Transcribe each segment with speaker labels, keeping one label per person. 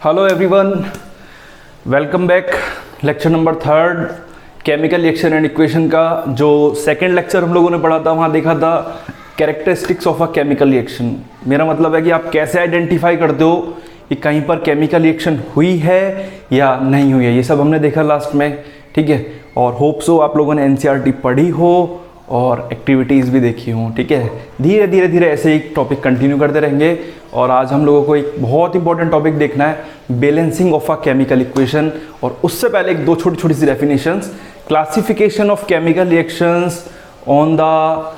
Speaker 1: Hello everyone, welcome back. Lecture number 3 chemical reaction and equation का जो second lecture हम लोगों ने पढ़ा था, वहाँ देखा था characteristics of a chemical reaction. मेरा मतलब है कि आप कैसे आइडेंटिफाई करते हो कि कहीं पर केमिकल रिएक्शन हुई है या नहीं हुई है, ये सब हमने देखा लास्ट में। ठीक है, और होप सो आप लोगों ने एनसीईआरटी पढ़ी हो और एक्टिविटीज़ भी देखी हों। ठीक है, धीरे धीरे धीरे ऐसे ही टॉपिक कंटिन्यू करते रहेंगे। और आज हम लोगों को एक बहुत इंपॉर्टेंट टॉपिक देखना है, balancing of a chemical equation. और उससे पहले एक दो छोटी छोटी सी definitions. Classification of chemical reactions on the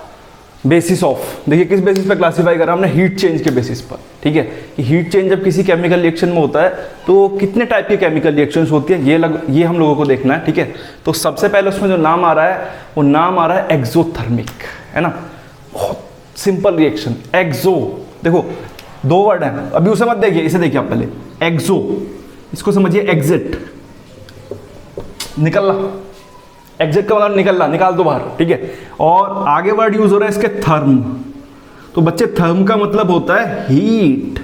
Speaker 1: basis of, देखिए किस बेसिस पर क्लासीफाई करा हमने, हीट चेंज के बेसिस पर। ठीक है, कि हीट चेंज जब किसी केमिकल रिएक्शन में होता है तो कितने टाइप के केमिकल रिएक्शंस होती है, ये हम लोगों को देखना है। ठीक है, तो सबसे पहले उसमें जो नाम आ रहा है वो नाम आ रहा है एक्सोथर्मिक, है ना। बहुत सिंपल रिएक्शन एक्सो, देखो दो वर्ड है, अभी उसे मत देखिए, इसे देखिए आप पहले। एक्सो, इसको समझिए एग्जिट, निकलना। एग्जिट का मतलब निकलना, निकाल दो बाहर। ठीक है, और आगे वर्ड यूज हो रहा है इसके थर्म। तो बच्चे थर्म का मतलब होता है हीट,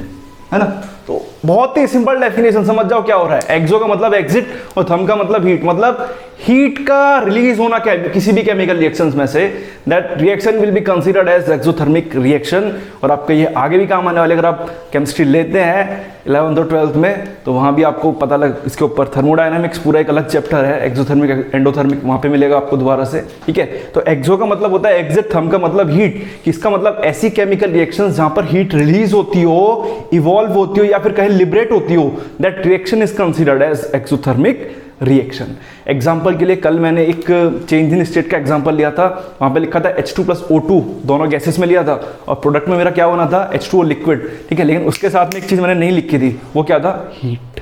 Speaker 1: है ना। तो बहुत ही सिंपल डेफिनेशन, समझ जाओ क्या हो रहा है। एक्सो का मतलब एग्जिट और थर्म का मतलब हीट, मतलब हीट का रिलीज होना किसी भी केमिकल रिएक्शंस में से, that reaction will be considered as exothermic reaction. और आपका ये आगे भी काम आने वाले, अगर आप केमिस्ट्री लेते हैं 11th और 12th में तो वहाँ भी आपको पता लग, इसके ऊपर थर्मोडायनामिक्स पूरा एक अलग चैप्टर है, एक्सोथर्मिक एंडोथर्मिक, वहाँ पे मिलेगा आपको दोबारा से। ठीक है, तो एक्सो का मतलब होता है एग्जिट, थर्म का मतलब हीट। किसका मतलब ऐसी केमिकल रिएक्शंस जहाँ पर हीट रिलीज होती हो, इवॉल्व होती हो या फिर कहीं लिबरेट होती हो, that reaction is considered as exothermic reaction. Example के लिए कल मैंने एक चेंज इन स्टेट का एग्जाम्पल लिया था, वहां पे लिखा था H2 प्लस O2, दोनों गैसेस में लिया था और प्रोडक्ट में मेरा क्या बना था, H2O लिक्विड। ठीक है, लेकिन उसके साथ में एक चीज मैंने नहीं लिखी थी, वो क्या था, हीट।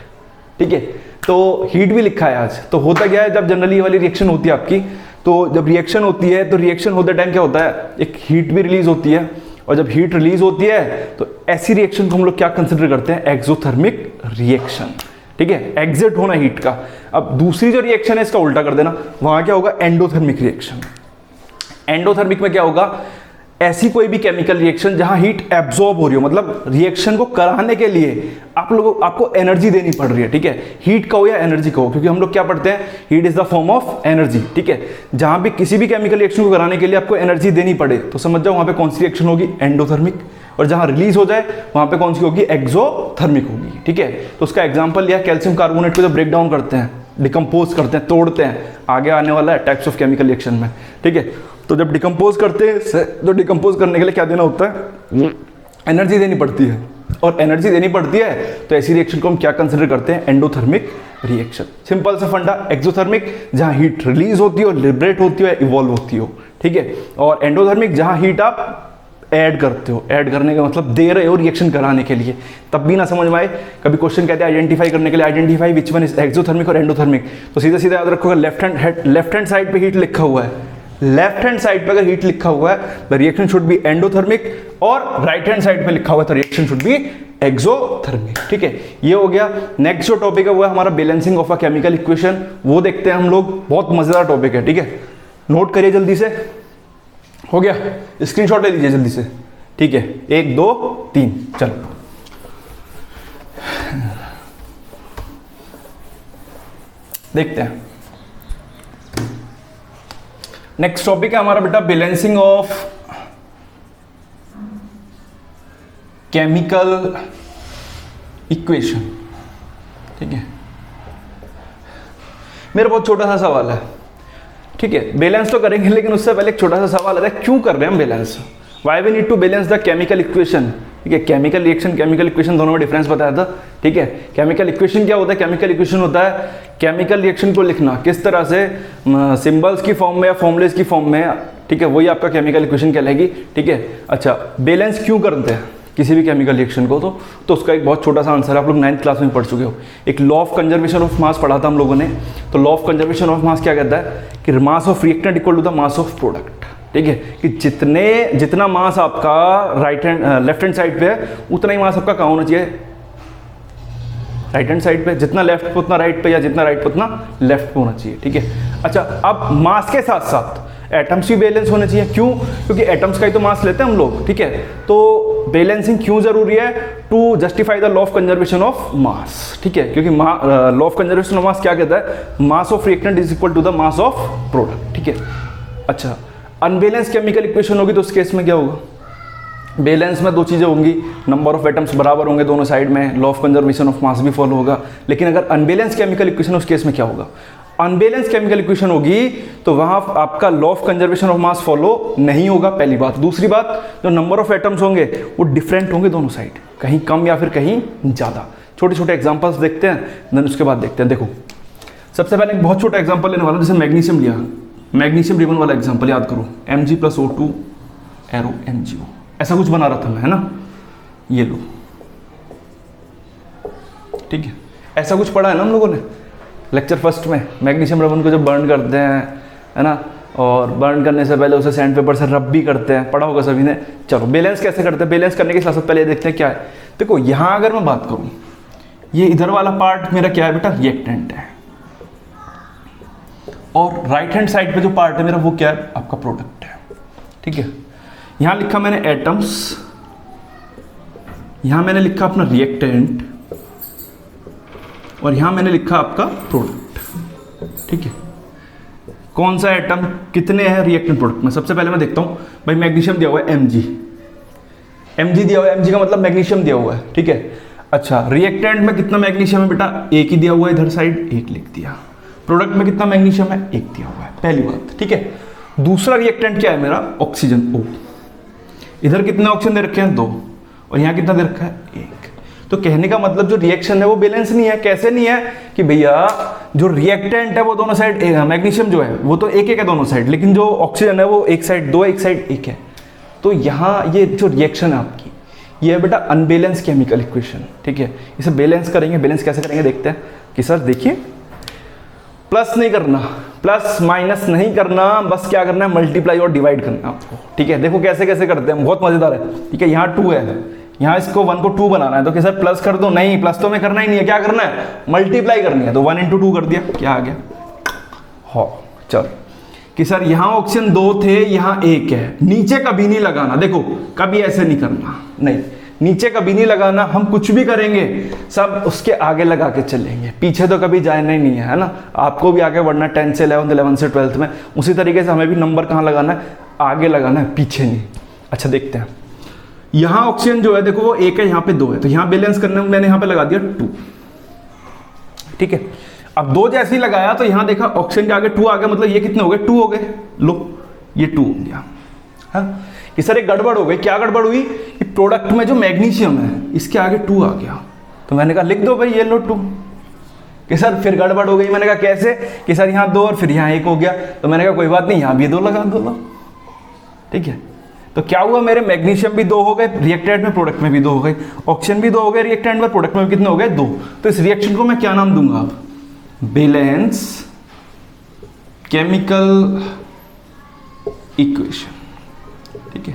Speaker 1: ठीक है, तो हीट भी लिखा है आज। तो होता क्या है, जब जनरली ये वाली रिएक्शन होती है आपकी, तो जब रिएक्शन होती है तो रिएक्शन होते टाइम क्या होता है, एक हीट भी रिलीज होती है। और जब हीट रिलीज होती है तो ऐसी रिएक्शन को हम लोग क्या कंसिडर करते हैं, एक्सोथर्मिक रिएक्शन। ठीक है, एग्जिट होना हीट का। अब दूसरी जो रिएक्शन है इसका उल्टा कर देना, वहां क्या होगा, एंडोथर्मिक रिएक्शन। एंडोथर्मिक में क्या होगा, ऐसी कोई भी केमिकल रिएक्शन जहां हीट एब्जॉर्ब हो रही हो, मतलब रिएक्शन को कराने के लिए आपको एनर्जी देनी पड़ रही है। ठीक है, हीट का हो या एनर्जी का हो, क्योंकि हम लोग क्या पढ़ते हैं, heat is the form of energy. ठीक है, जहां भी किसी भी केमिकल रिएक्शन को कराने के लिए आपको एनर्जी देनी पड़े तो समझ जाओ वहां पे कौन सी रिएक्शन होगी, एंडोथर्मिक। और जहां रिलीज हो जाए वहां पे कौन सी होगी, एक्सोथर्मिक होगी। ठीक है, तो उसका एग्जांपल लिया, कैल्शियम कार्बोनेट को जब ब्रेक डाउन करते हैं, डिकम्पोज करते हैं, तोड़ते हैं, आगे आने वाला है टाइप्स ऑफ केमिकल रिएक्शन में। ठीक है, तो जब डिकम्पोज करते हैं तो डिकम्पोज करने के लिए क्या देना होता है, एनर्जी देनी पड़ती है। और एनर्जी देनी पड़ती है तो ऐसी रिएक्शन को हम क्या कंसिडर करते हैं, एंडोथर्मिक रिएक्शन। सिंपल सा फंडा, एक्सोथर्मिक जहां हीट रिलीज होती हो, लिबरेट होती हो या इवॉल्व होती हो। ठीक है, और एंडोथर्मिक जहां हीट आप ऐड करते हो, ऐड करने का मतलब दे रहे हो रिएक्शन कराने के लिए। तब भी ना समझ में आए, कभी क्वेश्चन कहते हैं आइडेंटिफाई करने के लिए, identify which one is exothermic और एंडोथर्मिक, तो सीधा सीधा याद रखोगे लेफ्ट हैंड साइड पे हीट लिखा हुआ है, लेफ्ट हैंड साइड पे अगर हीट लिखा हुआ है the reaction should be endothermic, और राइट हैंड साइड पे लिखा हुआ है तो रिएक्शन शुड बी एक्सोथर्मिक। ठीक है, ये हो गया। नेक्स्ट जो टॉपिक है वो है हमारा balancing of a chemical equation, वो देखते हैं हम लोग, बहुत मजेदार टॉपिक है। ठीक है, नोट करिए जल्दी से, हो गया, स्क्रीनशॉट ले लीजिए जल्दी से। ठीक है, 1 2 3 चलो। देखते हैं, नेक्स्ट टॉपिक है हमारा बेटा बैलेंसिंग ऑफ केमिकल इक्वेशन। ठीक है, मेरा बहुत छोटा सा सवाल है। ठीक है, बैलेंस तो करेंगे लेकिन उससे पहले एक छोटा सा सवाल है, क्यों कर रहे हैं हम balance, why we need to balance the chemical equation. ठीक है, केमिकल रिएक्शन, केमिकल इक्वेशन दोनों में डिफरेंस बताया था। ठीक है, केमिकल इक्वेशन क्या होता है, केमिकल इक्वेशन होता है केमिकल रिएक्शन को लिखना किस तरह से, सिंबल्स की फॉर्म में या फॉर्मुलेस की फॉर्म में। ठीक है, वही आपका केमिकल इक्वेशन कहलाएगी। ठीक है, अच्छा बैलेंस क्यों करते हैं किसी भी केमिकल रिएक्शन को, तो उसका एक बहुत छोटा सा आंसर है, आप लोग 9th क्लास में पढ़ चुके हो। एक law of conservation of mass पढ़ा था हम लोगों ने। तो law of conservation of mass क्या कहता है कि mass of reactant equal to the mass of product. ठीक है, कि जितना मास आपका लेफ्ट हैंड साइड पे है उतना ही मास आपका कहाँ होना चाहिए, राइट हैंड साइड पे। जितना लेफ्ट पे उतना राइट पे, या जितना राइट पे उतना लेफ्ट पे होना चाहिए। ठीक है, अच्छा अब मास के साथ साथ एटम्स भी बैलेंस होने चाहिए। क्यों, क्योंकि एटम्स का ही तो मास लेते हैं हम लोग। ठीक है, तो बैलेंसिंग क्यों जरूरी है? To justify the law of conservation of mass, ठीक है, क्योंकि law of conservation of mass क्या कहता है? Mass of reactant is equal to the mass of product, ठीक है। अच्छा, अनबैलेंस केमिकल इक्वेशन होगी तो उस केस में क्या होगा? बैलेंस में दो चीज़ें होंगी, नंबर ऑफ एटम्स बराबर होंगे दोनों साइड में, लॉ ऑफ कंजर्वेशन ऑफ मास भी फॉलो होगा। लेकिन अगर अनबैलेंस केमिकल इक्वेशन उस केस में क्या होगा? अनबैलेंस केमिकल इक्वेशन होगी तो वहां आपका law of conservation of mass follow नहीं होगा, पहली बात। दूसरी बात, जो नंबर ऑफ एटम्स होंगे वो डिफरेंट होंगे दोनों साइड, कहीं कम या फिर कहीं ज़्यादा। छोटे छोटे एग्जाम्पल्स देखते हैं, देन उसके बाद देखते हैं। देखो, सबसे पहले एक बहुत छोटा एग्जाम्पल लेने वाला हूं, जैसे मैग्नीशियम लिया, मैग्नीशियम रिबन वाला एग्जाम्पल याद करो, Mg+O2 एरो MgO, ऐसा कुछ बना रहा था मैं, है ना, ये लो, ठीक है। ऐसा कुछ पढ़ा है ना हम लोगों ने लेक्चर फर्स्ट में, मैग्नीशियम रिबन को जब बर्न करते हैं, है ना, और बर्न करने से पहले उसे सैंड पेपर से रब भी करते हैं, पढ़ा होगा सभी ने। चलो बैलेंस कैसे करते हैं, बैलेंस करने के साथ पहले देखते हैं क्या है। देखो यहाँ अगर मैं बात करूँ, ये इधर वाला पार्ट मेरा क्या है बेटा? रिएक्टेंट है, और राइट हैंड साइड पे जो पार्ट है मेरा वो क्या है? आपका प्रोडक्ट है, ठीक है। यहां लिखा मैंने एटम्स, यहां मैंने लिखा अपना रिएक्टेंट, और यहां मैंने लिखा आपका प्रोडक्ट, ठीक है। कौन सा एटम कितने हैं रिएक्टेंट प्रोडक्ट में? सबसे पहले मैं देखता हूं भाई, मैग्नीशियम दिया हुआ है Mg, Mg दिया हुआ है, Mg का मतलब मैग्नीशियम दिया हुआ है, ठीक है। अच्छा, रिएक्टेंट में कितना मैग्नीशियम है बेटा? एक ही दिया हुआ है, इधर साइड एक लिख दिया। प्रोडक्ट में कितना मैग्नीशियम है? एक दिया हुआ है, पहली बात, ठीक है। दूसरा रिएक्टेंट क्या है मेरा? Oxygen O। इधर कितने ऑक्सीजन दे रखे हैं? 2, और यहाँ कितना दे रखा है? 1। तो कहने का मतलब जो रिएक्शन है वो बैलेंस नहीं है। कैसे नहीं है? कि भैया जो रिएक्टेंट है वो दोनों साइड, मैग्नीशियम जो है वो तो एक एक है दोनों साइड, लेकिन जो ऑक्सीजन है वो एक साइड 2 है, एक साइड 1 है। तो यहाँ ये जो रिएक्शन है आपकी, ये है बेटा अनबैलेंस केमिकल इक्वेशन, ठीक है। इसे बैलेंस करेंगे, बैलेंस कैसे करेंगे देखते हैं। कि सर देखिए, प्लस नहीं करना, प्लस माइनस नहीं करना, बस क्या करना है? मल्टीप्लाई और डिवाइड करना आपको, ठीक है। देखो कैसे कैसे करते हैं, बहुत मजेदार है, ठीक है। यहाँ 2 है, यहाँ इसको 1 को 2 बनाना है, तो क्या सर प्लस कर दो? नहीं, प्लस तो में करना ही नहीं है, क्या करना है? मल्टीप्लाई करनी है। तो 1 × 2 कर दिया, क्या आ गया? हाँ, चलो। कि सर यहाँ ऑक्सीजन 2 थे, यहाँ 1 है, नीचे कभी नहीं लगाना, देखो कभी ऐसे नहीं करना, नहीं, नीचे कभी नहीं लगाना। हम कुछ भी करेंगे सब उसके आगे लगा के चलेंगे, पीछे तो कभी जाना ही नहीं है ना। आपको भी आगे बढ़ना 10 से 11, 11 से 12 में, उसी तरीके से हमें भी नंबर कहाँ लगाना है? आगे लगाना है, पीछे नहीं। अच्छा देखते हैं, यहाँ ऑक्सीजन जो है देखो वो 1 है, यहाँ पे 2 है, तो यहाँ बैलेंस करने में मैंने यहाँ पे लगा दिया 2, ठीक है। अब 2 जैसे ही लगाया तो यहाँ देखा ऑक्सीजन के आगे 2 आ गया, मतलब ये कितने हो गए? 2 हो गए। लो, ये 2 हो गया। हाँ, कि सर एक गड़बड़ हो गई। क्या गड़बड़ हुई? कि प्रोडक्ट में जो मैग्नीशियम है इसके आगे 2 आ गया, तो मैंने कहा लिख दो भाई ये लो 2। कि सर फिर गड़बड़ हो गई। मैंने कहा कैसे? कि सर यहाँ 2 और फिर यहाँ 1 हो गया, तो मैंने कहा कोई बात नहीं, यहाँ भी 2 लगा दो, लो, ठीक है। तो क्या हुआ? मेरे मैग्नीशियम भी 2 हो गए रिएक्टेंट में, प्रोडक्ट में भी 2 हो गए, ऑक्सीजन भी 2 हो गए रिएक्टेंट में, प्रोडक्ट में भी कितने हो गए? 2। तो इस रिएक्शन को मैं क्या नाम दूंगा? अब बैलेंस केमिकल इक्वेशन, ठीक है।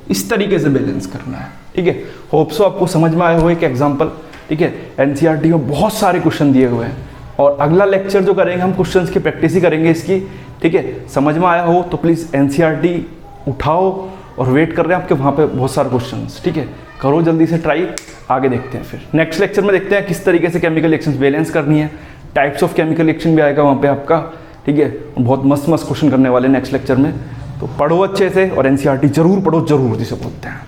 Speaker 1: इस तरीके से बैलेंस करना है, ठीक है। होप सो आपको समझ में आया हो एक एग्जांपल, ठीक है। एनसीईआरटी में बहुत सारे क्वेश्चन दिए हुए हैं, और अगला लेक्चर जो करेंगे हम क्वेश्चंस की प्रैक्टिस ही करेंगे इसकी, ठीक है। समझ में आया हो तो प्लीज़ एनसीईआरटी उठाओ, और वेट कर रहे हैं आपके वहाँ पे बहुत सारे क्वेश्चंस, ठीक है। करो जल्दी से ट्राई, आगे देखते हैं। फिर नेक्स्ट लेक्चर में देखते हैं किस तरीके से केमिकल रिएक्शंस बैलेंस करनी है, टाइप्स ऑफ केमिकल रिएक्शन भी आएगा वहाँ पे आपका, ठीक है। बहुत मस्त मस्त क्वेश्चन करने वाले नेक्स्ट लेक्चर में। तो पढ़ो अच्छे से, और एनसीईआरटी जरूर पढ़ो, जरूर जिसे बोलते हैं।